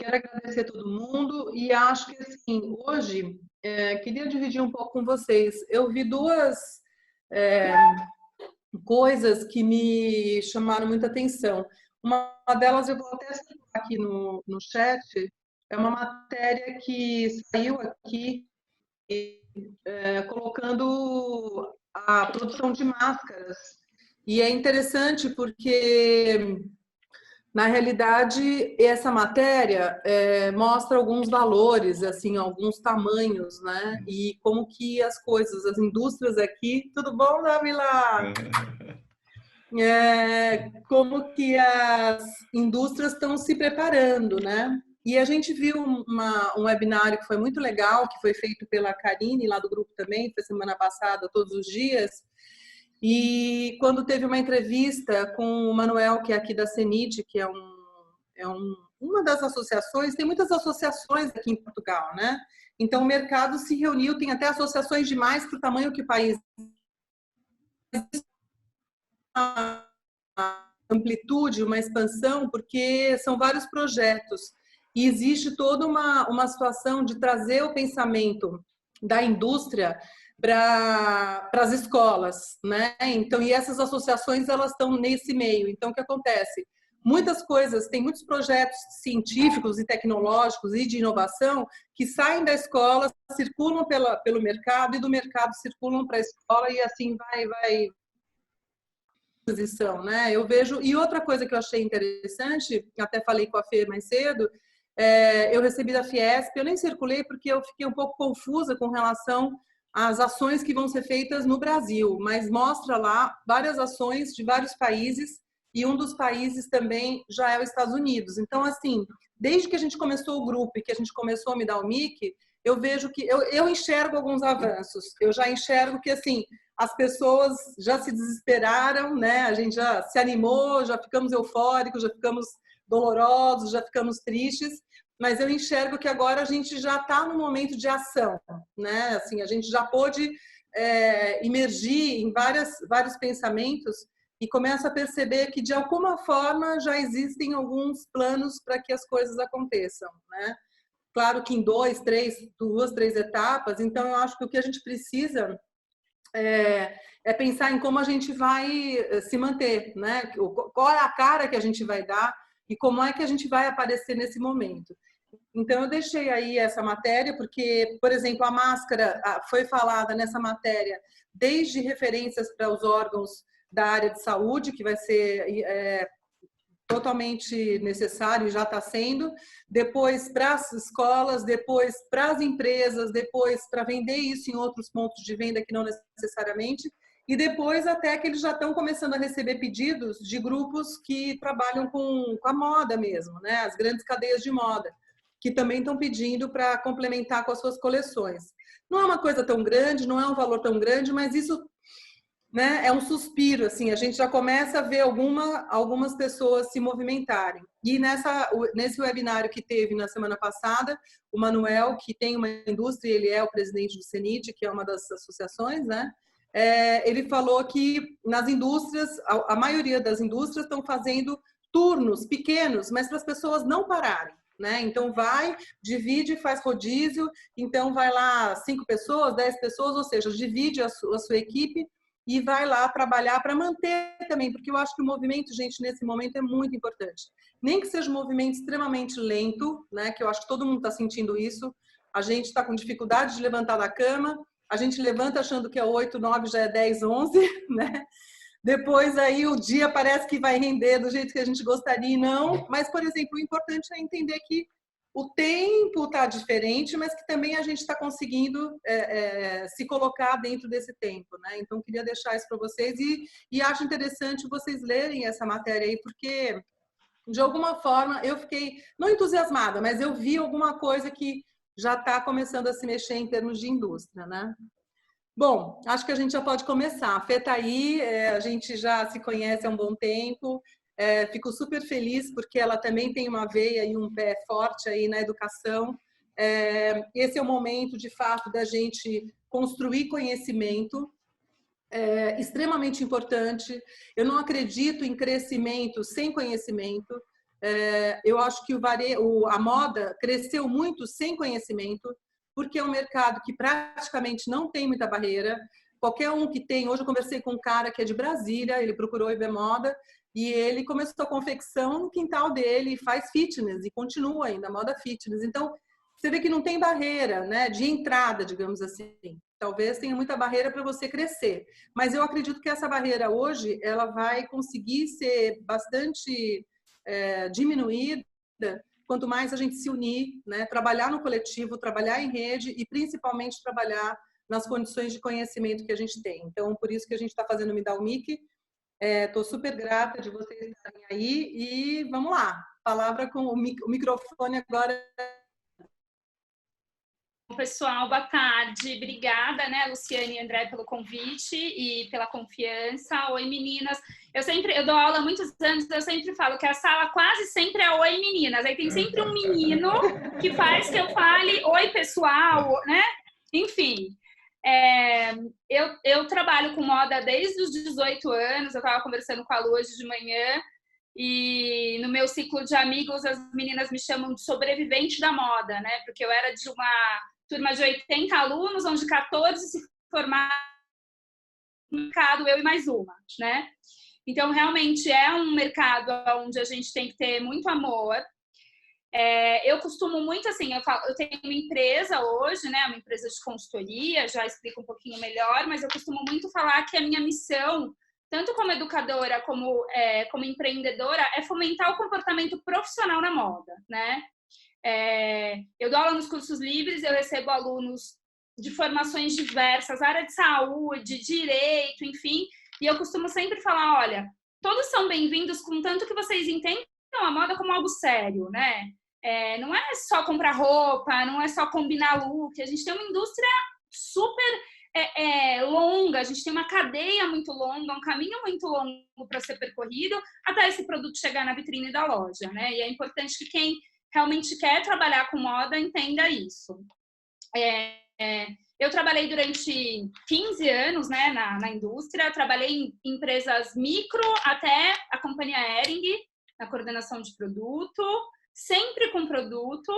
Quero agradecer a todo mundo e acho que, assim, hoje, queria dividir um pouco com vocês. Eu vi duas é, coisas que me chamaram muita atenção. Uma delas eu vou até citar aqui no chat, é uma matéria que saiu aqui colocando a produção de máscaras. E é interessante porque na realidade, essa matéria mostra alguns valores, assim, alguns tamanhos, né? E como que as coisas, as indústrias aqui... Tudo bom, Davila? Como que as indústrias estão se preparando, né? E a gente viu um webinário que foi muito legal, que foi feito pela Karine, lá do grupo também, foi semana passada, todos os dias. E quando teve uma entrevista com o Manuel, que é aqui da CENIT, que é uma das associações, tem muitas associações aqui em Portugal, né? Então o mercado se reuniu, tem até associações demais para o tamanho que o país. Uma amplitude, uma expansão, porque são vários projetos. E existe toda uma situação de trazer o pensamento da indústria para as escolas, né? Então, e essas associações, elas estão nesse meio. Então, o que acontece? Muitas coisas, tem muitos projetos científicos e tecnológicos e de inovação que saem da escola, circulam pelo mercado e do mercado circulam para a escola e assim vai posição, né? Eu vejo, e outra coisa que eu achei interessante, até falei com a Fê mais cedo, eu recebi da Fiesp, eu nem circulei porque eu fiquei um pouco confusa com relação às ações que vão ser feitas no Brasil, mas mostra lá várias ações de vários países e um dos países também já é os Estados Unidos. Então, assim, desde que a gente começou o grupo e que a gente começou a me dar o mic, eu vejo que eu enxergo alguns avanços. Eu já enxergo que, assim, as pessoas já se desesperaram, né? A gente já se animou, já ficamos eufóricos, já ficamos dolorosos, já ficamos tristes, mas eu enxergo que agora a gente já está no momento de ação, né? Assim, a gente já pôde imergir em vários pensamentos e começa a perceber que, de alguma forma, já existem alguns planos para que as coisas aconteçam, né? Claro que em duas, três etapas, então eu acho que o que a gente precisa pensar em como a gente vai se manter, né? Qual é a cara que a gente vai dar e como é que a gente vai aparecer nesse momento. Então, eu deixei aí essa matéria, porque, por exemplo, a máscara foi falada nessa matéria desde referências para os órgãos da área de saúde, que vai ser totalmente necessário, já está sendo, depois para as escolas, depois para as empresas, depois para vender isso em outros pontos de venda que não necessariamente, e depois até que eles já estão começando a receber pedidos de grupos que trabalham com a moda mesmo, né? As grandes cadeias de moda, que também estão pedindo para complementar com as suas coleções. Não é uma coisa tão grande, não é um valor tão grande, mas isso, né, é um suspiro, assim, a gente já começa a ver algumas pessoas se movimentarem. E nesse webinário que teve na semana passada, o Manuel, que tem uma indústria, ele é o presidente do CENIT, que é uma das associações, né? Ele falou que nas indústrias, a maioria das indústrias estão fazendo turnos pequenos, mas para as pessoas não pararem, né? Então vai, divide, faz rodízio, então vai lá 5 pessoas, 10 pessoas, ou seja, divide a sua equipe e vai lá trabalhar para manter também, porque eu acho que o movimento, gente, nesse momento é muito importante. Nem que seja um movimento extremamente lento, né, que eu acho que todo mundo está sentindo isso, a gente está com dificuldade de levantar da cama, a gente levanta achando que é 8, 9, já é 10, 11, né? Depois aí o dia parece que vai render do jeito que a gente gostaria e não, mas, por exemplo, o importante é entender que o tempo está diferente, mas que também a gente está conseguindo se colocar dentro desse tempo, né? Então, queria deixar isso para vocês e acho interessante vocês lerem essa matéria aí, porque, de alguma forma, eu fiquei, não entusiasmada, mas eu vi alguma coisa que já está começando a se mexer em termos de indústria, né? Bom, acho que a gente já pode começar. A Fê está aí, a gente já se conhece há um bom tempo, fico super feliz porque ela também tem uma veia e um pé forte aí na educação. Esse é o momento, de fato, da gente construir conhecimento, extremamente importante. Eu não acredito em crescimento sem conhecimento. Eu acho que a moda cresceu muito sem conhecimento, porque é um mercado que praticamente não tem muita barreira. Qualquer um que tem... Hoje eu conversei com um cara que é de Brasília, ele procurou IB Moda, e ele começou a confecção no quintal dele, faz fitness, e continua ainda, moda fitness. Então, você vê que não tem barreira, né, de entrada, digamos assim. Talvez tenha muita barreira para você crescer. Mas eu acredito que essa barreira hoje, ela vai conseguir ser bastante diminuída quanto mais a gente se unir, né, trabalhar no coletivo, trabalhar em rede e principalmente trabalhar nas condições de conhecimento que a gente tem. Então, por isso que a gente está fazendo o Me Dá o Mic. Estou super grata de vocês estarem aí e vamos lá. Palavra com o microfone agora. Pessoal, boa tarde. Obrigada, né, Luciane e André, pelo convite e pela confiança. Oi, meninas. Eu dou aula há muitos anos, eu sempre falo que a sala quase sempre é oi, meninas. Aí tem sempre um menino que faz que eu fale oi, pessoal, né? Enfim. Eu trabalho com moda desde os 18 anos. Eu estava conversando com a Lu hoje de manhã. E no meu ciclo de amigos, as meninas me chamam de sobrevivente da moda, né? Porque eu era de uma turma de 80 alunos, onde 14 se formaram no mercado, eu e mais uma, né? Então, realmente é um mercado onde a gente tem que ter muito amor. Eu costumo muito, assim, eu tenho uma empresa hoje, né? Uma empresa de consultoria, já explico um pouquinho melhor, mas eu costumo muito falar que a minha missão, tanto como educadora como empreendedora, é fomentar o comportamento profissional na moda, né? Eu dou aula nos cursos livres, eu recebo alunos de formações diversas, área de saúde, direito, enfim, e eu costumo sempre falar, olha, todos são bem-vindos, contanto que vocês entendam a moda como algo sério, né? Não é só comprar roupa, não é só combinar look, a gente tem uma indústria super longa, a gente tem uma cadeia muito longa, um caminho muito longo para ser percorrido até esse produto chegar na vitrine da loja, né? E é importante que quem realmente quer trabalhar com moda entenda isso. Eu trabalhei durante 15 anos, né, na indústria, trabalhei em empresas micro até a companhia Hering, na coordenação de produto, sempre com produto.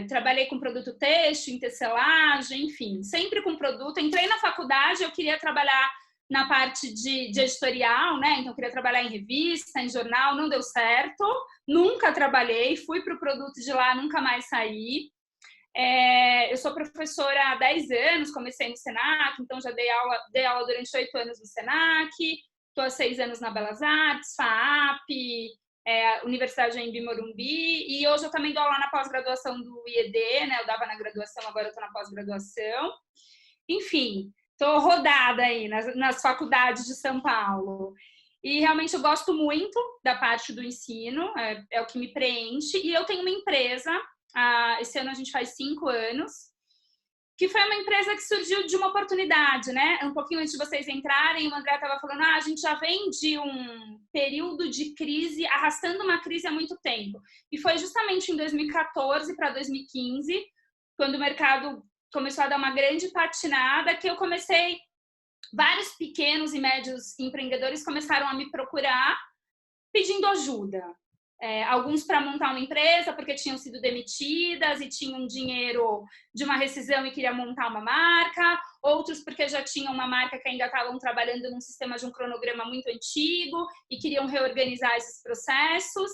Trabalhei com produto têxtil, em tecelagem, enfim, sempre com produto. Entrei na faculdade, eu queria trabalhar na parte de editorial, né? Então, eu queria trabalhar em revista, em jornal, não deu certo. Nunca trabalhei, fui para o produto de lá, nunca mais saí. Eu sou professora há 10 anos, comecei no Senac, então já dei aula durante 8 anos no Senac, estou há 6 anos na Belas Artes, FAAP, Universidade Anhembi Morumbi, e hoje eu também dou aula na pós-graduação do IED, né? Eu dava na graduação, agora eu estou na pós-graduação. Enfim, estou rodada aí nas faculdades de São Paulo. E realmente eu gosto muito da parte do ensino, é o que me preenche. E eu tenho uma empresa, esse ano a gente faz 5 anos, que foi uma empresa que surgiu de uma oportunidade, né? Um pouquinho antes de vocês entrarem, o André estava falando, a gente já vem de um período de crise, arrastando uma crise há muito tempo. E foi justamente em 2014 para 2015, quando o mercado começou a dar uma grande patinada, que eu comecei, vários pequenos e médios empreendedores começaram a me procurar pedindo ajuda. Alguns para montar uma empresa porque tinham sido demitidas e tinham dinheiro de uma rescisão e queriam montar uma marca, outros porque já tinham uma marca que ainda estavam trabalhando num sistema de um cronograma muito antigo e queriam reorganizar esses processos.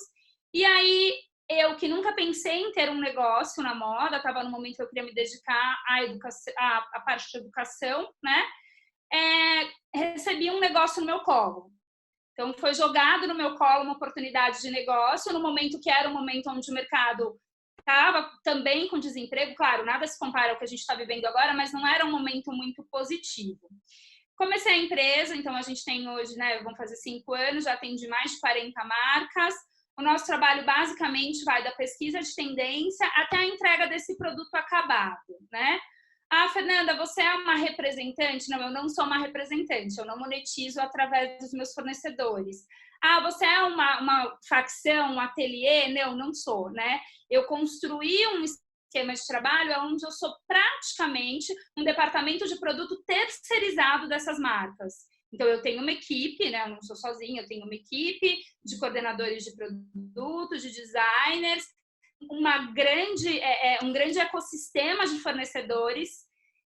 E aí, eu que nunca pensei em ter um negócio na moda, estava no momento que eu queria me dedicar à parte de educação, né? Recebi um negócio no meu colo. Então, foi jogado no meu colo uma oportunidade de negócio, no momento que era um momento onde o mercado estava também com desemprego. Claro, nada se compara ao que a gente está vivendo agora, mas não era um momento muito positivo. Comecei a empresa, então a gente tem hoje, né, vamos fazer 5 anos, já atende mais de 40 marcas. O nosso trabalho basicamente vai da pesquisa de tendência até a entrega desse produto acabado, né? Fernanda, você é uma representante? Não, eu não sou uma representante, eu não monetizo através dos meus fornecedores. Você é uma facção, um ateliê? Não, não sou, né? Eu construí um esquema de trabalho onde eu sou praticamente um departamento de produto terceirizado dessas marcas. Então, eu tenho uma equipe, né? Eu não sou sozinha, eu tenho uma equipe de coordenadores de produtos, de designers, um grande ecossistema de fornecedores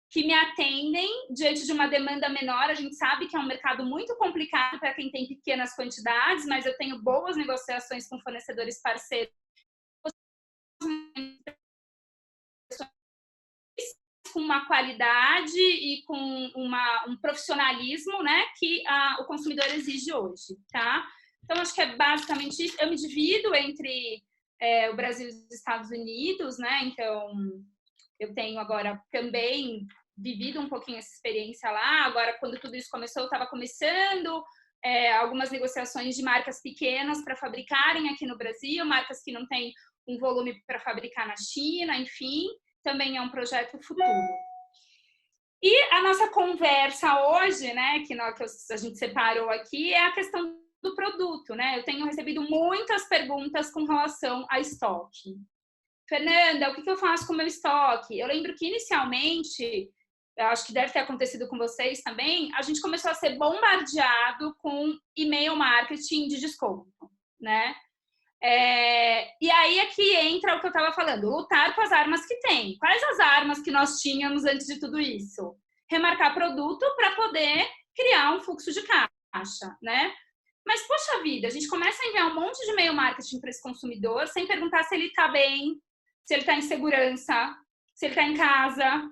que me atendem diante de uma demanda menor. A gente sabe que é um mercado muito complicado para quem tem pequenas quantidades, mas eu tenho boas negociações com fornecedores parceiros, com uma qualidade e com um profissionalismo, né, que o consumidor exige hoje, tá? Então, acho que é basicamente isso. Eu me divido entre o Brasil e os Estados Unidos, né? Então, eu tenho agora também vivido um pouquinho essa experiência lá. Agora, quando tudo isso começou, eu estava começando algumas negociações de marcas pequenas para fabricarem aqui no Brasil, marcas que não têm um volume para fabricar na China, enfim, também é um projeto futuro. E a nossa conversa hoje, né, que a gente separou aqui, é a questão do produto, né? Eu tenho recebido muitas perguntas com relação a estoque. Fernanda, o que eu faço com o meu estoque? Eu lembro que inicialmente, eu acho que deve ter acontecido com vocês também, a gente começou a ser bombardeado com e-mail marketing de desconto, né? E aí aqui entra o que eu estava falando, lutar com as armas que tem. Quais as armas que nós tínhamos antes de tudo isso? Remarcar produto para poder criar um fluxo de caixa, né? Mas, poxa vida, a gente começa a enviar um monte de e-mail marketing para esse consumidor sem perguntar se ele está bem, se ele está em segurança, se ele está em casa,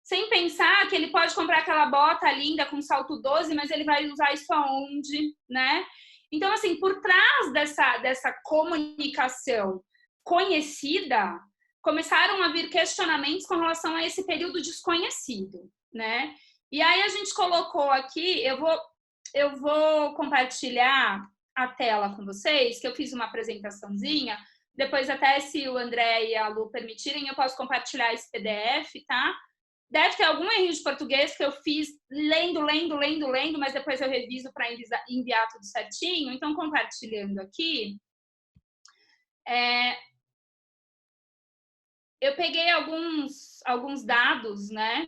sem pensar que ele pode comprar aquela bota linda com salto 12, mas ele vai usar isso aonde, né? Então, assim, por trás dessa comunicação conhecida, começaram a vir questionamentos com relação a esse período desconhecido, né? E aí a gente colocou aqui, eu vou compartilhar a tela com vocês, que eu fiz uma apresentaçãozinha. Depois, até se o André e a Lu permitirem, eu posso compartilhar esse PDF, tá? Deve ter algum erro de português que eu fiz lendo, mas depois eu reviso para enviar tudo certinho. Então, compartilhando aqui, eu peguei alguns dados, né?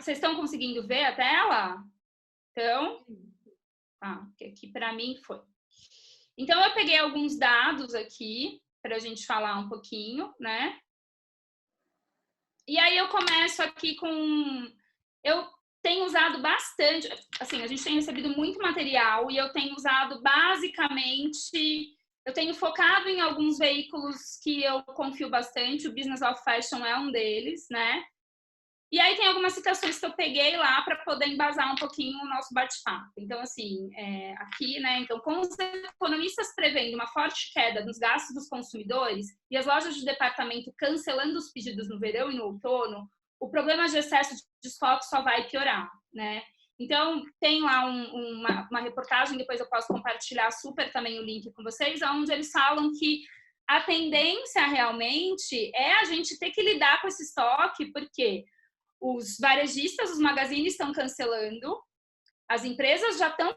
Vocês estão conseguindo ver a tela? Então, que aqui para mim foi. Então, eu peguei alguns dados aqui para a gente falar um pouquinho, né? E aí eu começo aqui com... Eu tenho usado bastante... Assim, a gente tem recebido muito material e eu tenho usado basicamente... Eu tenho focado em alguns veículos que eu confio bastante. O Business of Fashion é um deles, né? E aí tem algumas citações que eu peguei lá para poder embasar um pouquinho o nosso bate-papo. Então, assim, aqui, né? Então, com os economistas prevendo uma forte queda nos gastos dos consumidores e as lojas de departamento cancelando os pedidos no verão e no outono, o problema de excesso de estoque só vai piorar, né? Então, tem lá uma reportagem, depois eu posso compartilhar super também o link com vocês, onde eles falam que a tendência realmente é a gente ter que lidar com esse estoque, porque os varejistas, os magazines estão cancelando, as empresas já estão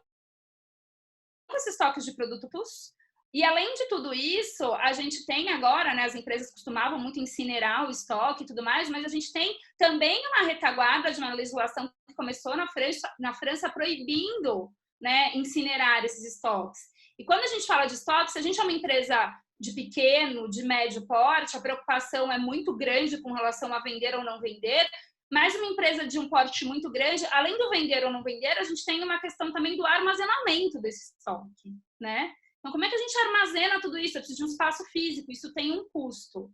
com esses estoques de produtos, e além de tudo isso, a gente tem agora, né, as empresas costumavam muito incinerar o estoque e tudo mais, mas a gente tem também uma retaguarda de uma legislação que começou na França proibindo, né, incinerar esses estoques. E quando a gente fala de estoque, se a gente é uma empresa de pequeno, de médio porte, a preocupação é muito grande com relação a vender ou não vender. Mas uma empresa de um porte muito grande, além do vender ou não vender, a gente tem uma questão também do armazenamento desse estoque, né? Então, como é que a gente armazena tudo isso? Eu preciso de um espaço físico, isso tem um custo.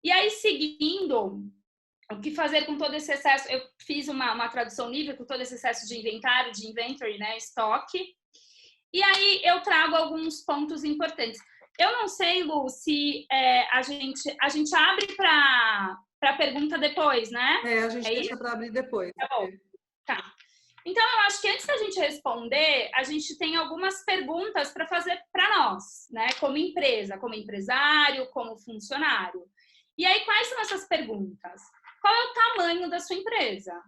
E aí, seguindo, o que fazer com todo esse excesso? Eu fiz uma tradução livre com todo esse excesso de inventário, de inventory, né? Estoque. E aí, eu trago alguns pontos importantes. Eu não sei, Lu, se a gente abre para pergunta depois, né? A gente deixa para abrir depois. Tá bom. Tá. Então, eu acho que antes da gente responder, a gente tem algumas perguntas para fazer para nós, né? Como empresa, como empresário, como funcionário. E aí, quais são essas perguntas? Qual é o tamanho da sua empresa?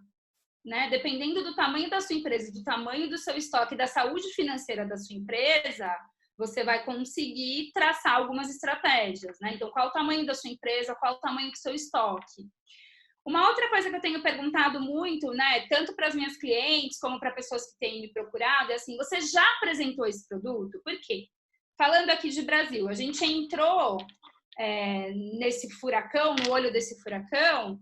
Né? Dependendo do tamanho da sua empresa, do tamanho do seu estoque, da saúde financeira da sua empresa, você vai conseguir traçar algumas estratégias, né? Então, qual o tamanho da sua empresa, qual o tamanho do seu estoque? Uma outra coisa que eu tenho perguntado muito, né, tanto para as minhas clientes como para pessoas que têm me procurado, é assim, você já apresentou esse produto? Por quê? Falando aqui de Brasil, a gente entrou nesse furacão, no olho desse furacão,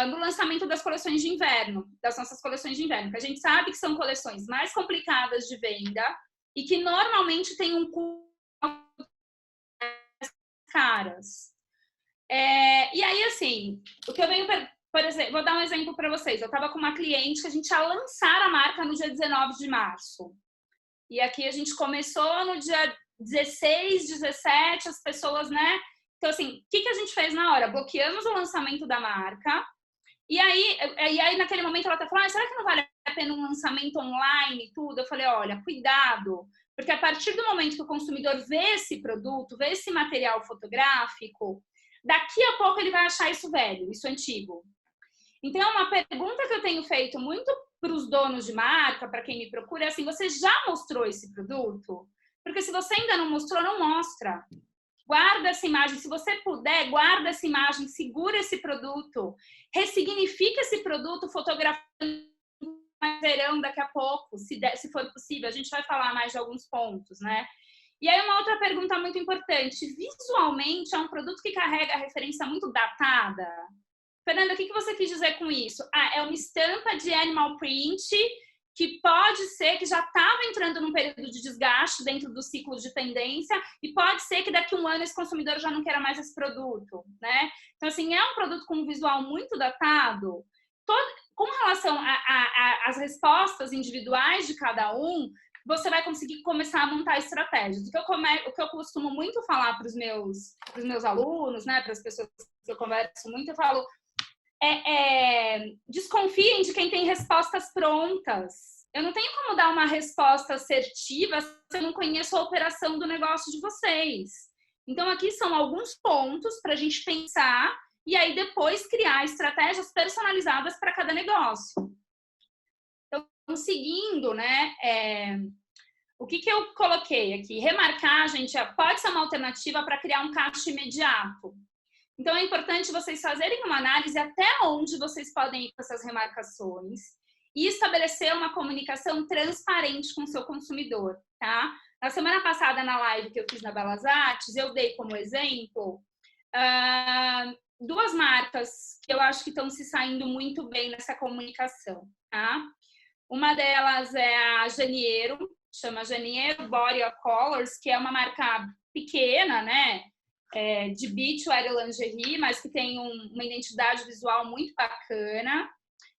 no lançamento das coleções de inverno, das nossas coleções de inverno, que a gente sabe que são coleções mais complicadas de venda e que normalmente tem um custo caras. E aí, assim, o que eu venho, por exemplo, vou dar um exemplo para vocês. Eu estava com uma cliente que a gente ia lançar a marca no dia 19 de março. E aqui a gente começou no dia 16, 17, as pessoas, né? Então, assim, o que a gente fez na hora? Bloqueamos o lançamento da marca. E aí naquele momento, ela até falou, será que não vale a pena um lançamento online e tudo? Eu falei, olha, cuidado. Porque a partir do momento que o consumidor vê esse produto, vê esse material fotográfico, daqui a pouco ele vai achar isso velho, isso antigo. Então, uma pergunta que eu tenho feito muito para os donos de marca, para quem me procura, é assim, você já mostrou esse produto? Porque se você ainda não mostrou, não mostra. Guarda essa imagem, se você puder, guarda essa imagem, segura esse produto, ressignifica esse produto, fotografando mais verão daqui a pouco, se for possível. A gente vai falar mais de alguns pontos, né? E aí uma outra pergunta muito importante, visualmente é um produto que carrega a referência muito datada? Fernanda, o que você quis dizer com isso? É uma estampa de animal print que pode ser que já estava entrando num período de desgaste dentro do ciclo de tendência e pode ser que daqui a um ano esse consumidor já não queira mais esse produto, né? Então, assim, é um produto com um visual muito datado. Com relação às respostas individuais de cada um, você vai conseguir começar a montar estratégias. O que eu costumo muito falar para os meus alunos, né, para as pessoas que eu converso muito, eu falo, desconfiem de quem tem respostas prontas. Eu não tenho como dar uma resposta assertiva se eu não conheço a operação do negócio de vocês. Então, aqui são alguns pontos para a gente pensar e aí depois criar estratégias personalizadas para cada negócio. Então, seguindo, né, o que eu coloquei aqui? Remarcar, gente, pode ser uma alternativa para criar um caixa imediato. Então, é importante vocês fazerem uma análise até onde vocês podem ir com essas remarcações e estabelecer uma comunicação transparente com o seu consumidor, tá? Na semana passada, na live que eu fiz na Belas Artes, eu dei como exemplo duas marcas que eu acho que estão se saindo muito bem nessa comunicação, tá? Uma delas é a Janeiro, chama Janeiro Body of Colors, que é uma marca pequena, né? De beachwear e lingerie, mas que tem uma identidade visual muito bacana.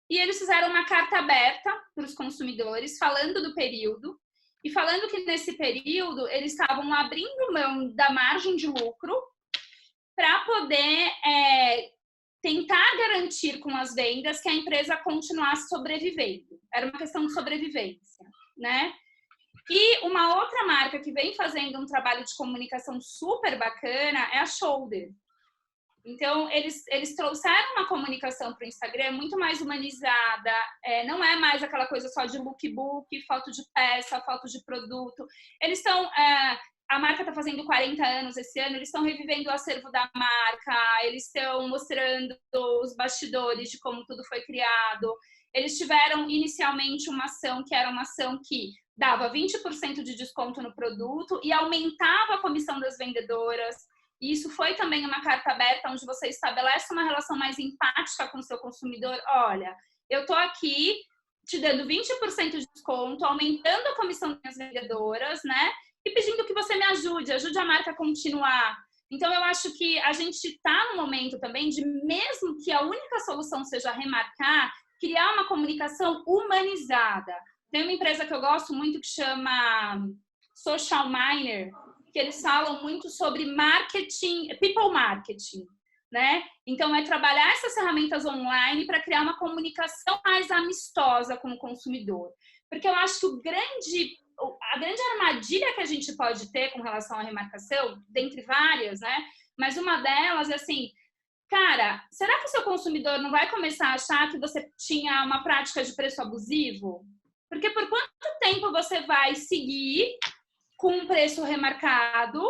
E eles fizeram uma carta aberta para os consumidores, falando do período, e falando que nesse período eles estavam abrindo mão da margem de lucro para poder tentar garantir com as vendas que a empresa continuasse sobrevivendo. Era uma questão de sobrevivência, né? E uma outra marca que vem fazendo um trabalho de comunicação super bacana é a Shoulder. Então, eles trouxeram uma comunicação para o Instagram muito mais humanizada, não é mais aquela coisa só de lookbook, foto de peça, foto de produto. Eles estão... a marca está fazendo 40 anos esse ano, eles estão revivendo o acervo da marca, eles estão mostrando os bastidores de como tudo foi criado. Eles tiveram inicialmente uma ação que era uma ação que dava 20% de desconto no produto e aumentava a comissão das vendedoras. E isso foi também uma carta aberta onde você estabelece uma relação mais empática com o seu consumidor. Olha, eu estou aqui te dando 20% de desconto, aumentando a comissão das vendedoras, né? E pedindo que você me ajude a marca a continuar. Então, eu acho que a gente está no momento também de, mesmo que a única solução seja remarcar, criar uma comunicação humanizada. Tem uma empresa que eu gosto muito que chama Social Miner, que eles falam muito sobre marketing, people marketing, né? Então, é trabalhar essas ferramentas online para criar uma comunicação mais amistosa com o consumidor. Porque eu acho que a grande armadilha que a gente pode ter com relação à remarcação, dentre várias, né? Mas uma delas é assim, cara, será que o seu consumidor não vai começar a achar que você tinha uma prática de preço abusivo? Porque por quanto tempo você vai seguir com um preço remarcado,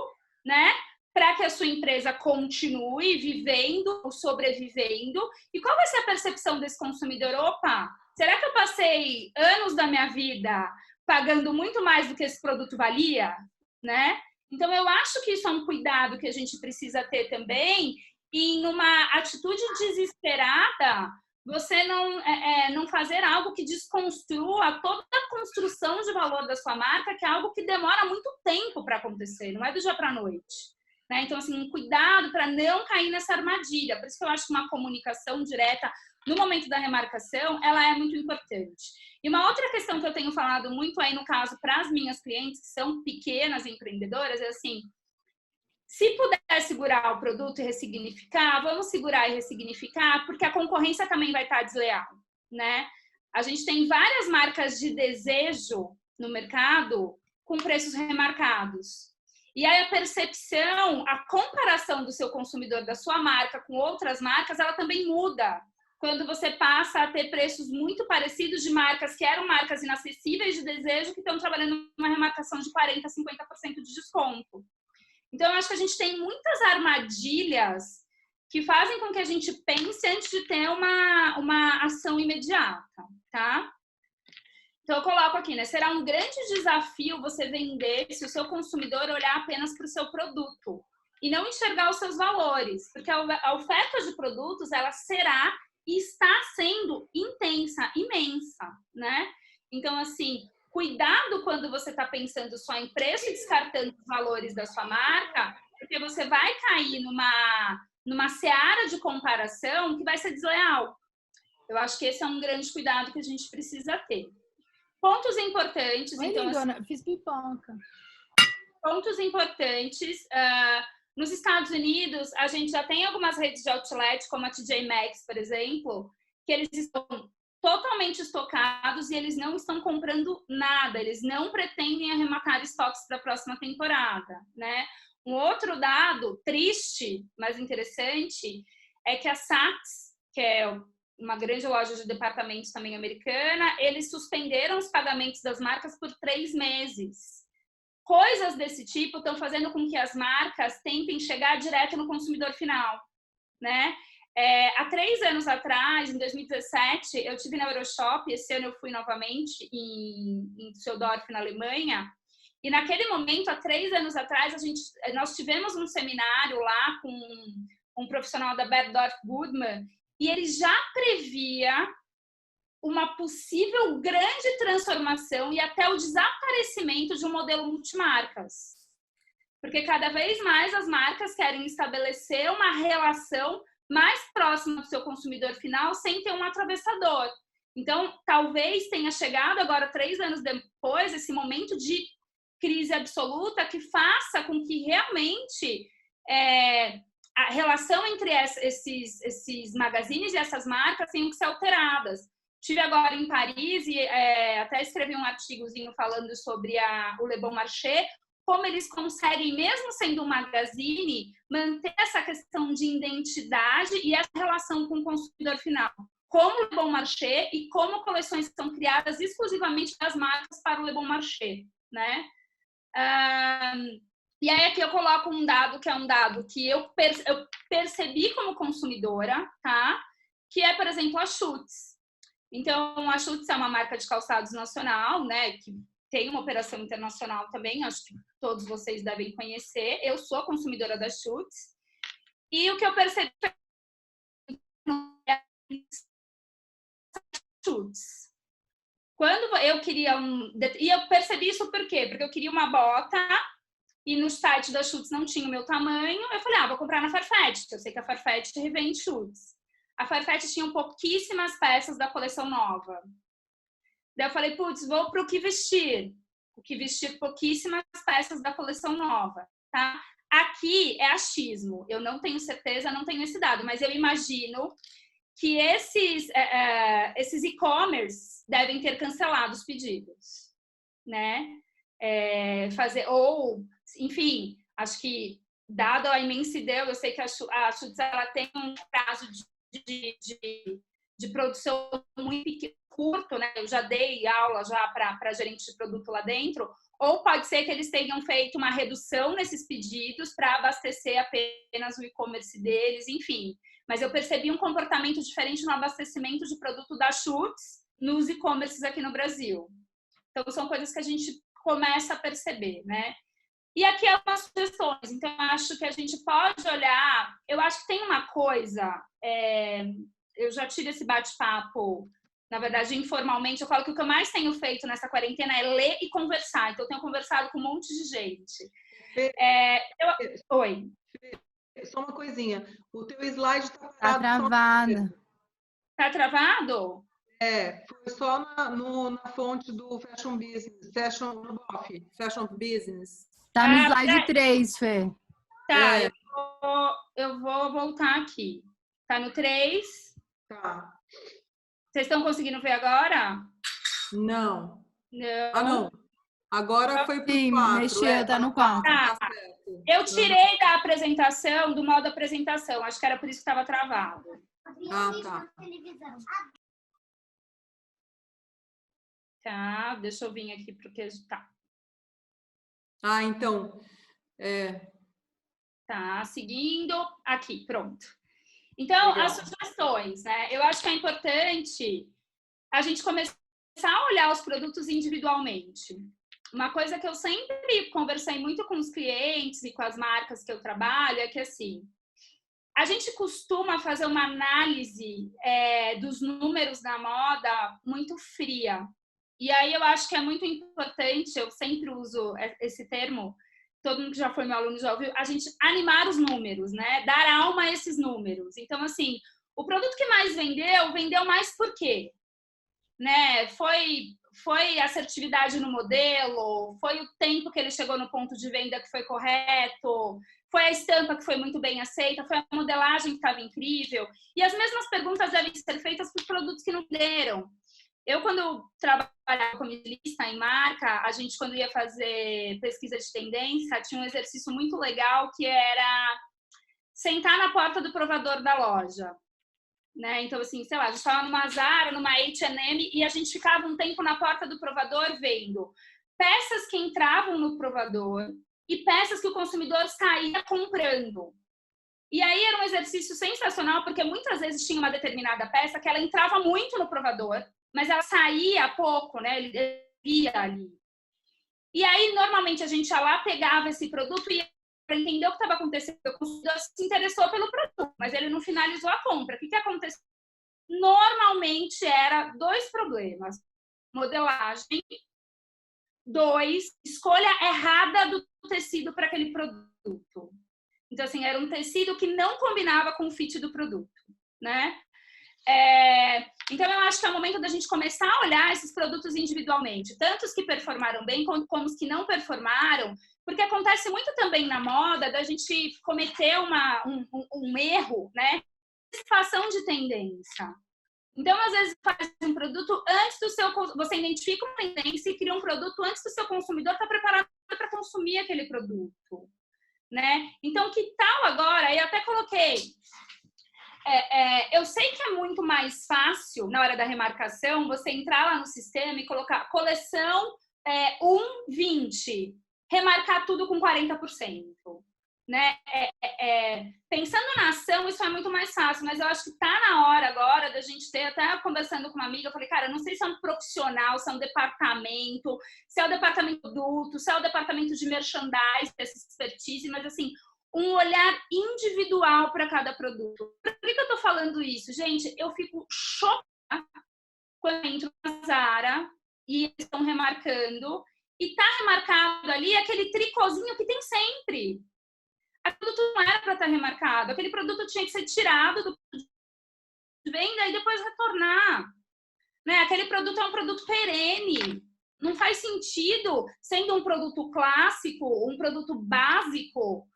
né? para que a sua empresa continue vivendo ou sobrevivendo? E qual vai ser a percepção desse consumidor? Opa, será que eu passei anos da minha vida pagando muito mais do que esse produto valia? Né? Então, eu acho que isso é um cuidado que a gente precisa ter também, e numa atitude desesperada, você não fazer algo que desconstrua toda a construção de valor da sua marca, que é algo que demora muito tempo para acontecer, não é do dia para a noite. Né? Então, assim, um cuidado para não cair nessa armadilha. Por isso que eu acho que uma comunicação direta no momento da remarcação, ela é muito importante. E uma outra questão que eu tenho falado muito aí, no caso, para as minhas clientes, que são pequenas empreendedoras, é assim, se puder segurar o produto e ressignificar, vamos segurar e ressignificar, porque a concorrência também vai estar desleal, né? A gente tem várias marcas de desejo no mercado com preços remarcados. E aí a percepção, a comparação do seu consumidor, da sua marca com outras marcas, ela também muda. Quando você passa a ter preços muito parecidos de marcas que eram marcas inacessíveis de desejo, que estão trabalhando uma remarcação de 40%, 50% de desconto. Então, eu acho que a gente tem muitas armadilhas que fazem com que a gente pense antes de ter uma ação imediata, tá? Então, eu coloco aqui, né? Será um grande desafio você vender se o seu consumidor olhar apenas para o seu produto e não enxergar os seus valores, porque a oferta de produtos, ela será e está sendo intensa, imensa, né? Então, assim, cuidado quando você está pensando só em preço e descartando os valores da sua marca, porque você vai cair numa seara de comparação que vai ser desleal. Eu acho que esse é um grande cuidado que a gente precisa ter. Pontos importantes. Oi, então, lindona, assim, fiz pipoca. Pontos importantes. Nos Estados Unidos, a gente já tem algumas redes de outlet, como a TJ Maxx, por exemplo, que eles estão totalmente estocados e eles não estão comprando nada, eles não pretendem arrematar estoques para a próxima temporada, né? Um outro dado triste, mas interessante, é que a Saks, que é uma grande loja de departamentos também americana, eles suspenderam os pagamentos das marcas por 3 meses. Coisas desse tipo estão fazendo com que as marcas tentem chegar direto no consumidor final, né? Há 3 anos atrás, em 2017, eu estive na Euroshop, esse ano eu fui novamente em Düsseldorf, na Alemanha, e naquele momento, há 3 anos atrás, nós tivemos um seminário lá com um profissional da Bergdorf Goodman, e ele já previa uma possível grande transformação e até o desaparecimento de um modelo multimarcas. Porque cada vez mais as marcas querem estabelecer uma relação mais próxima do seu consumidor final sem ter um atravessador. Então, talvez tenha chegado agora, 3 anos depois, esse momento de crise absoluta que faça com que realmente a relação entre esses magazines e essas marcas tenham que ser alteradas. Estive agora em Paris e até escrevi um artigozinho falando sobre o Le Bon Marché, como eles conseguem, mesmo sendo um magazine, manter essa questão de identidade e essa relação com o consumidor final. Como o Le Bon Marché e como coleções são criadas exclusivamente das marcas para o Le Bon Marché, né? E aí aqui eu coloco um dado que é um dado que eu percebi como consumidora, tá? Que é, por exemplo, a Schutz. Então, a Schutz é uma marca de calçados nacional, né? Que tem uma operação internacional também, acho que todos vocês devem conhecer. Eu sou consumidora da Schutz. E o que eu percebi é Schutz. Quando eu queria e eu percebi isso por quê? Porque eu queria uma bota e no site da Schutz não tinha o meu tamanho. Eu falei, vou comprar na Farfetch, que eu sei que a Farfetch revende Schutz. A Farfetch tinha pouquíssimas peças da coleção nova. Daí eu falei, putz, vou para o Que Vestir. O Que Vestir, pouquíssimas peças da coleção nova, tá? Aqui é achismo. Eu não tenho certeza, não tenho esse dado, mas eu imagino que esses e-commerce devem ter cancelado os pedidos, né? Enfim, acho que, dado a imensidão, eu sei que a Schutz ela tem um prazo de de produção muito curto, né? Eu já dei aula já para gerente de produto lá dentro, ou pode ser que eles tenham feito uma redução nesses pedidos para abastecer apenas o e-commerce deles, enfim. Mas eu percebi um comportamento diferente no abastecimento de produto da Schutz nos e-commerces aqui no Brasil. Então, são coisas que a gente começa a perceber, né? E aqui algumas sugestões. Então, eu acho que a gente pode olhar... Eu acho que tem uma coisa... eu já tive esse bate-papo, na verdade, informalmente. Eu falo que o que eu mais tenho feito nessa quarentena é ler e conversar. Então, eu tenho conversado com um monte de gente. Oi. Só uma coisinha. O teu slide está travado. Tá travado? Foi só na fonte do Fashion Business. Fashion Business. Tá no slide 3, Fê. Tá, eu vou voltar aqui. Tá no 3? Tá. Vocês estão conseguindo ver agora? Não. Não. Ah, não. Agora foi pro 4. Mexeu, tá no 4. Tá. Eu tirei da apresentação, do modo apresentação. Acho que era por isso que estava travado. Ah, tá. Tá, deixa eu vir aqui porque tá. Ah, então. Tá, seguindo. Aqui, pronto. Então, Legal. as sugestões, né? Eu acho que é importante a gente começar a olhar os produtos individualmente. Uma coisa que eu sempre conversei muito com os clientes e com as marcas que eu trabalho é que, assim, a gente costuma fazer uma análise dos números da moda muito fria. E aí eu acho que é muito importante, eu sempre uso esse termo, todo mundo que já foi meu aluno já ouviu, a gente animar os números, né? Dar alma a esses números. Então, assim, o produto que mais vendeu mais por quê? Né? Foi assertividade no modelo, foi o tempo que ele chegou no ponto de venda que foi correto, foi a estampa que foi muito bem aceita, foi a modelagem que estava incrível. E as mesmas perguntas devem ser feitas para os produtos que não venderam. Eu, quando trabalhava como estilista em marca, a gente, quando ia fazer pesquisa de tendência, tinha um exercício muito legal que era sentar na porta do provador da loja. Né? Então, assim, sei lá, a gente estava numa Zara, numa H&M e a gente ficava um tempo na porta do provador vendo peças que entravam no provador e peças que o consumidor saía comprando. E aí era um exercício sensacional, porque muitas vezes tinha uma determinada peça que ela entrava muito no provador, mas ela saía pouco, né? Ele via ali. E aí, normalmente, a gente ia lá, pegava esse produto e para entender o que estava acontecendo, o consumidor se interessou pelo produto, mas ele não finalizou a compra. O que aconteceu? Normalmente, era 2 problemas. Modelagem. 2, escolha errada do tecido para aquele produto. Então, assim, era um tecido que não combinava com o fit do produto, né? Então, eu acho que é o momento da gente começar a olhar esses produtos individualmente, tanto os que performaram bem como os que não performaram, porque acontece muito também na moda da gente cometer um erro, né? Antecipação de tendência. Então, às vezes, faz um produto antes do seu... Você identifica uma tendência e cria um produto antes do seu consumidor estar preparado para consumir aquele produto, né? Então, que tal agora? Eu até coloquei... eu sei que é muito mais fácil, na hora da remarcação, você entrar lá no sistema e colocar coleção 1,20, remarcar tudo com 40%. Né? Pensando na ação, isso é muito mais fácil, mas eu acho que está na hora agora da gente ter, até conversando com uma amiga, eu falei, cara, eu não sei se é um profissional, se é um departamento, se é o departamento de produto, se é o departamento de merchandising, essa expertise, mas assim, um olhar individual para cada produto. Por que eu estou falando isso? Gente, eu fico chocada quando eu entro na Zara e eles estão remarcando, e está remarcado ali aquele tricôzinho que tem sempre. Aquele produto não era para estar remarcado, aquele produto tinha que ser tirado do venda e depois retornar. Né? Aquele produto é um produto perene. Não faz sentido, sendo um produto clássico, um produto básico,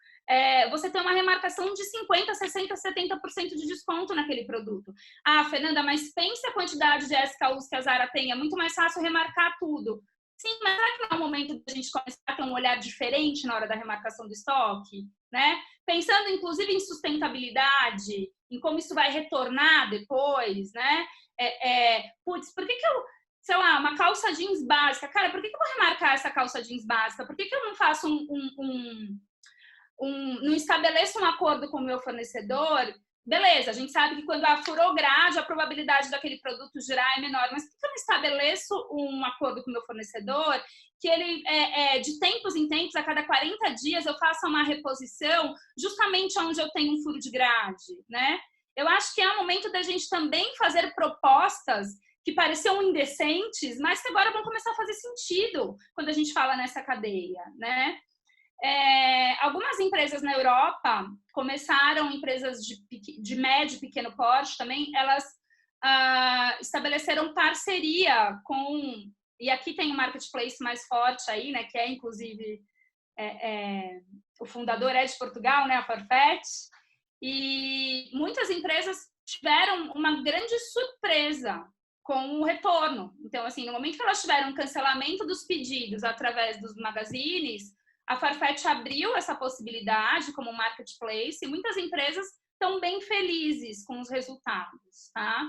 você tem uma remarcação de 50%, 60%, 70% de desconto naquele produto. Ah, Fernanda, mas pense a quantidade de SKUs que a Zara tem, é muito mais fácil remarcar tudo. Sim, mas será que não é o momento da gente começar a ter um olhar diferente na hora da remarcação do estoque, né? Pensando, inclusive, em sustentabilidade, em como isso vai retornar depois, né? Putz, por que eu, sei lá, uma calça jeans básica? Cara, por que eu vou remarcar essa calça jeans básica? Por que eu não faço não estabeleço um acordo com o meu fornecedor? Beleza, a gente sabe que quando furou grade, a probabilidade daquele produto girar é menor, mas por que eu não estabeleço um acordo com o meu fornecedor que ele, de tempos em tempos, a cada 40 dias, eu faça uma reposição justamente onde eu tenho um furo de grade, né? Eu acho que é o momento da gente também fazer propostas que pareciam indecentes, mas que agora vão começar a fazer sentido quando a gente fala nessa cadeia, né? Algumas empresas na Europa começaram, empresas de médio e pequeno porte também, elas estabeleceram parceria com, e aqui tem um marketplace mais forte aí, né, que é inclusive o fundador é de Portugal, né, a Farfetch, e muitas empresas tiveram uma grande surpresa com o retorno. Então, assim, no momento que elas tiveram um cancelamento dos pedidos através dos magazines, a Farfetch abriu essa possibilidade como marketplace e muitas empresas estão bem felizes com os resultados, tá?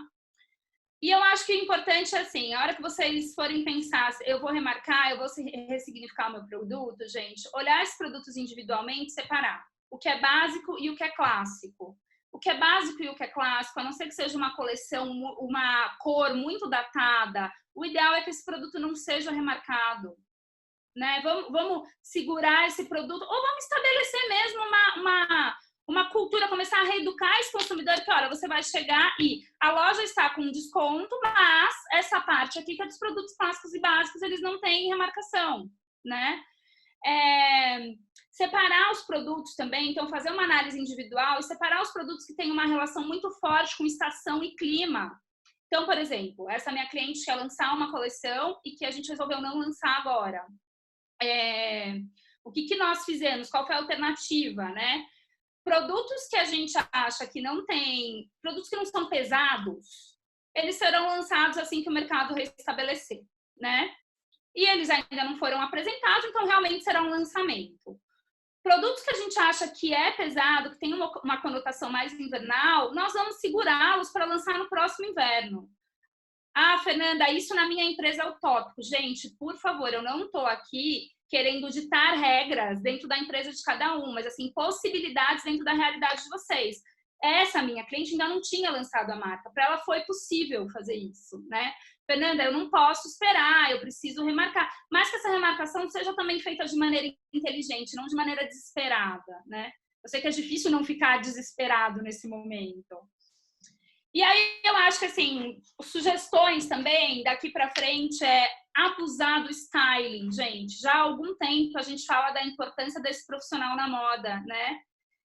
E eu acho que o importante é assim, a hora que vocês forem pensar, eu vou remarcar, eu vou ressignificar o meu produto, gente, olhar esses produtos individualmente, separar o que é básico e o que é clássico. O que é básico e o que é clássico, a não ser que seja uma coleção, uma cor muito datada, o ideal é que esse produto não seja remarcado. Né? Vamos segurar esse produto, ou vamos estabelecer mesmo uma cultura, começar a reeducar esse consumidor que, olha, você vai chegar e a loja está com desconto, mas essa parte aqui que é dos produtos clássicos e básicos, eles não têm remarcação, né? Separar os produtos também, então fazer uma análise individual e separar os produtos que têm uma relação muito forte com estação e clima. Então, por exemplo, essa minha cliente quer lançar uma coleção e que a gente resolveu não lançar agora. O que nós fizemos? Qual foi a alternativa, né? Produtos que a gente acha que não tem, produtos que não são pesados, eles serão lançados assim que o mercado restabelecer, né? E eles ainda não foram apresentados, então realmente será um lançamento. Produtos que a gente acha que é pesado, que tem uma conotação mais invernal, nós vamos segurá-los para lançar no próximo inverno. Ah, Fernanda, isso na minha empresa é utópico. Gente, por favor, eu não estou aqui querendo ditar regras dentro da empresa de cada um, mas assim, possibilidades dentro da realidade de vocês. Essa minha cliente ainda não tinha lançado a marca, para ela foi possível fazer isso, né? Fernanda, eu não posso esperar, eu preciso remarcar, mas que essa remarcação seja também feita de maneira inteligente, não de maneira desesperada, né? Eu sei que é difícil não ficar desesperado nesse momento. E aí eu acho que, assim, sugestões também, daqui para frente, abusar do styling, gente. Já há algum tempo a gente fala da importância desse profissional na moda, né?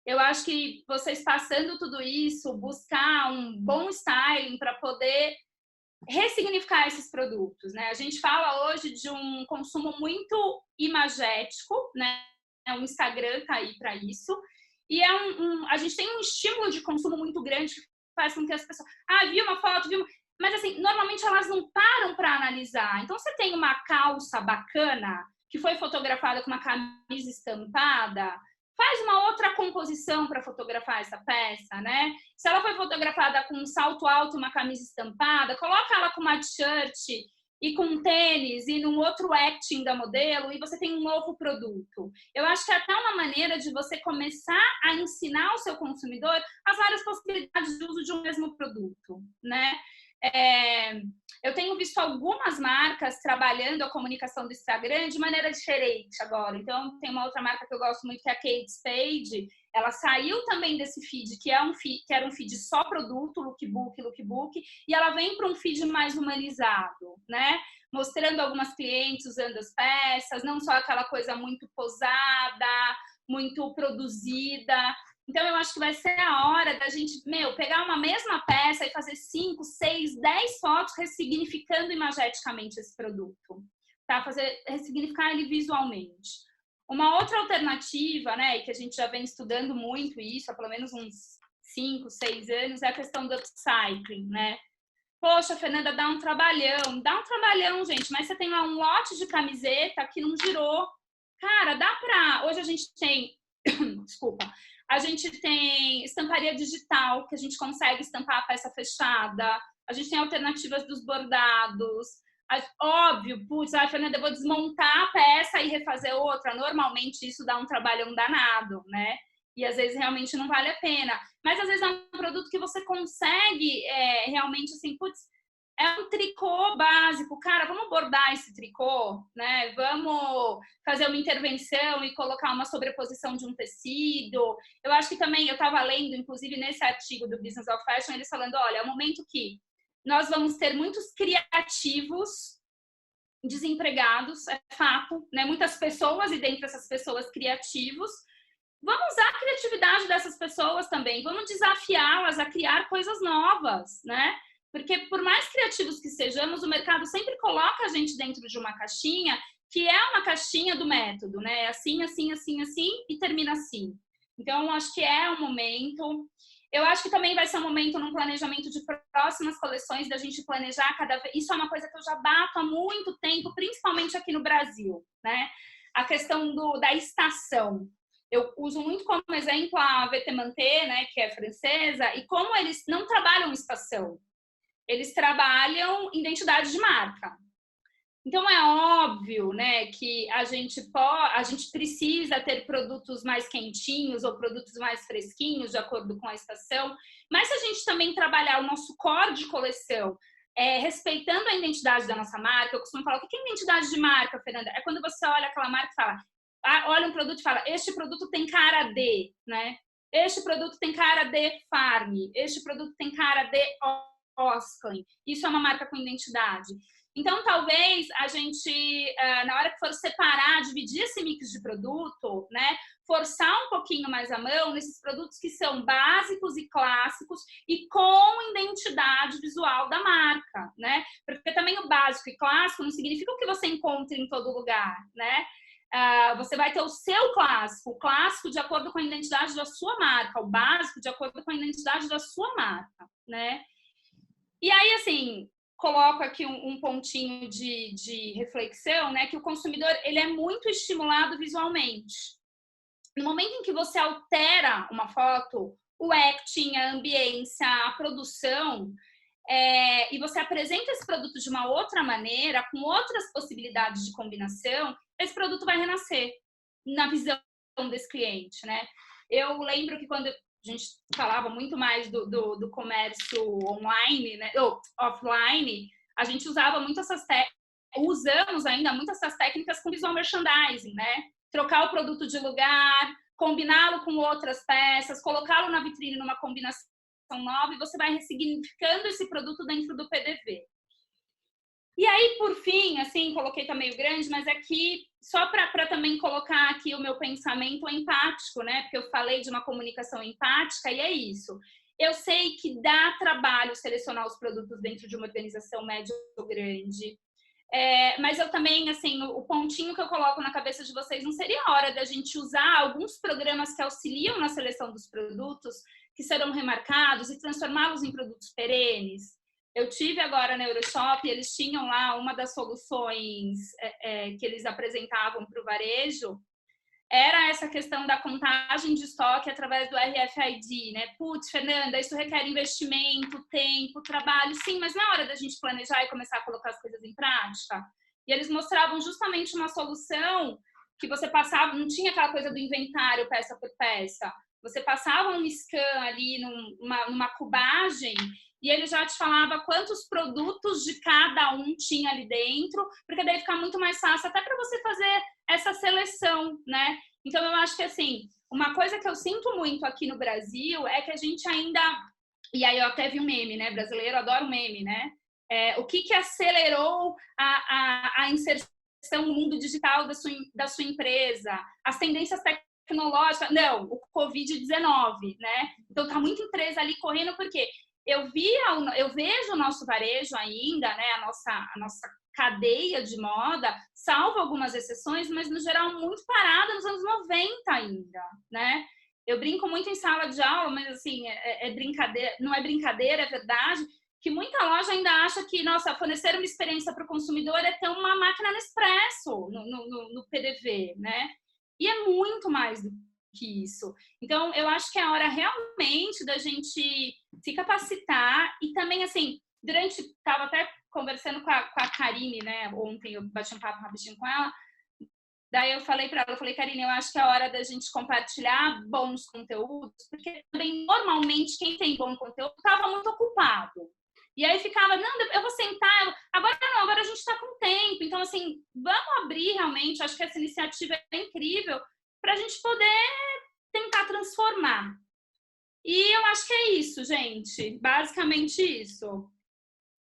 Eu acho que vocês passando tudo isso, buscar um bom styling para poder ressignificar esses produtos, né? A gente fala hoje de um consumo muito imagético, né? O Instagram tá aí para isso. E a gente tem um estímulo de consumo muito grande que faz com que as pessoas... vi uma foto, Mas, assim, normalmente elas não param para analisar. Então, você tem uma calça bacana que foi fotografada com uma camisa estampada, faz uma outra composição para fotografar essa peça, né? Se ela foi fotografada com um salto alto e uma camisa estampada, coloca ela com uma t-shirt e com um tênis e num outro acting da modelo e você tem um novo produto. Eu acho que é até uma maneira de você começar a ensinar o seu consumidor as várias possibilidades de uso de um mesmo produto, né? Eu tenho visto algumas marcas trabalhando a comunicação do Instagram de maneira diferente agora. Então, tem uma outra marca que eu gosto muito, que é a Kate Spade. Ela saiu também desse feed, que era um feed só produto, lookbook, e ela vem para um feed mais humanizado, né? Mostrando algumas clientes usando as peças, não só aquela coisa muito posada, muito produzida. Então, eu acho que vai ser a hora da gente, pegar uma mesma peça e fazer 5, 6, 10 fotos ressignificando imageticamente esse produto, tá? Ressignificar ele visualmente. Uma outra alternativa, né, que a gente já vem estudando muito isso, há pelo menos uns 5, 6 anos, é a questão do upcycling, né? Poxa, Fernanda, dá um trabalhão, gente, mas você tem lá um lote de camiseta que não girou. Cara, dá pra... Hoje a gente tem... Desculpa. A gente tem estamparia digital, que a gente consegue estampar a peça fechada. A gente tem alternativas dos bordados. Óbvio, putz, Fernanda, eu vou desmontar a peça e refazer outra. Normalmente isso dá um trabalhão danado, né? E às vezes realmente não vale a pena. Mas às vezes é um produto que você consegue realmente assim, putz, é um tricô básico. Cara, vamos bordar esse tricô, né? Vamos fazer uma intervenção e colocar uma sobreposição de um tecido. Eu acho que também, eu estava lendo, inclusive nesse artigo do Business of Fashion, eles falando, olha, é um momento que nós vamos ter muitos criativos desempregados, é fato, né? Muitas pessoas, e dentre essas pessoas, criativos. Vamos usar a criatividade dessas pessoas também, vamos desafiá-las a criar coisas novas, né? Porque por mais criativos que sejamos, o mercado sempre coloca a gente dentro de uma caixinha, que é uma caixinha do método, né? Assim, assim, assim, assim, e termina assim. Então, acho que é um momento. Eu acho que também vai ser um momento num planejamento de próximas coleções, da gente planejar cada vez. Isso é uma coisa que eu já bato há muito tempo, principalmente aqui no Brasil, né? A questão da estação. Eu uso muito como exemplo a Vetements, né, que é francesa, e como eles não trabalham estação, eles trabalham identidade de marca. Então é óbvio, né, que a gente precisa ter produtos mais quentinhos ou produtos mais fresquinhos de acordo com a estação, mas se a gente também trabalhar o nosso core de coleção, respeitando a identidade da nossa marca, eu costumo falar, o que é identidade de marca, Fernanda? É quando você olha aquela marca e fala, olha um produto e fala, este produto tem cara de, né? Este produto tem cara de Farm, este produto tem cara de Osklen. Isso é uma marca com identidade. Então, talvez a gente, na hora que for separar, dividir esse mix de produto, né, forçar um pouquinho mais a mão nesses produtos que são básicos e clássicos e com identidade visual da marca, né? Porque também o básico e clássico não significa o que você encontra em todo lugar, né? Você vai ter o seu clássico, o clássico de acordo com a identidade da sua marca, o básico de acordo com a identidade da sua marca, né? E aí, assim, coloco aqui um pontinho de reflexão, né? Que o consumidor, ele é muito estimulado visualmente. No momento em que você altera uma foto, o acting, a ambiência, a produção, e você apresenta esse produto de uma outra maneira, com outras possibilidades de combinação, esse produto vai renascer na visão desse cliente, né? Eu lembro que quando a gente falava muito mais do comércio online, né, ou offline, a gente usava muito usamos ainda muito essas técnicas com visual merchandising, né? Trocar o produto de lugar, combiná-lo com outras peças, colocá-lo na vitrine numa combinação nova e você vai ressignificando esse produto dentro do PDV. E aí, por fim, assim, coloquei tá meio grande, mas aqui, só para também colocar aqui o meu pensamento empático, né? Porque eu falei de uma comunicação empática e é isso. Eu sei que dá trabalho selecionar os produtos dentro de uma organização média ou grande. Mas eu também, assim, o pontinho que eu coloco na cabeça de vocês, não seria a hora da gente usar alguns programas que auxiliam na seleção dos produtos, que serão remarcados e transformá-los em produtos perenes? Eu tive agora na Euroshop, eles tinham lá uma das soluções que eles apresentavam para o varejo, era essa questão da contagem de estoque através do RFID, né? Putz, Fernanda, isso requer investimento, tempo, trabalho, sim, mas na hora da gente planejar e começar a colocar as coisas em prática. E eles mostravam justamente uma solução que você passava, não tinha aquela coisa do inventário peça por peça, você passava um scan ali numa cubagem e ele já te falava quantos produtos de cada um tinha ali dentro, porque daí fica muito mais fácil até para você fazer essa seleção, né? Então, eu acho que, assim, uma coisa que eu sinto muito aqui no Brasil é que a gente ainda... E aí eu até vi um meme, né? Brasileiro adora um meme, né? O que acelerou a inserção no mundo digital da sua empresa? As tendências tecnológicas? Não, o Covid-19, né? Então, tá muita empresa ali correndo, porque eu vejo o nosso varejo ainda, né? A nossa cadeia de moda, salvo algumas exceções, mas no geral muito parada nos anos 90 ainda, né? Eu brinco muito em sala de aula, mas assim, brincadeira, não é brincadeira, é verdade. que muita loja ainda acha que, nossa, fornecer uma experiência para o consumidor é ter uma máquina Nespresso no PDV, né? E é muito mais do que isso. Então, eu acho que é a hora realmente da gente se capacitar e também, assim, estava até conversando com a Karine, né? Ontem eu bati um papo rapidinho com ela. Daí eu falei para ela, Karine, eu acho que é a hora da gente compartilhar bons conteúdos, porque também, normalmente, quem tem bom conteúdo estava muito ocupado. E aí ficava, não, eu vou sentar, agora não, agora a gente está com tempo. Então, assim, vamos abrir realmente, acho que essa iniciativa é incrível para a gente poder tentar transformar. E eu acho que é isso, gente, basicamente isso.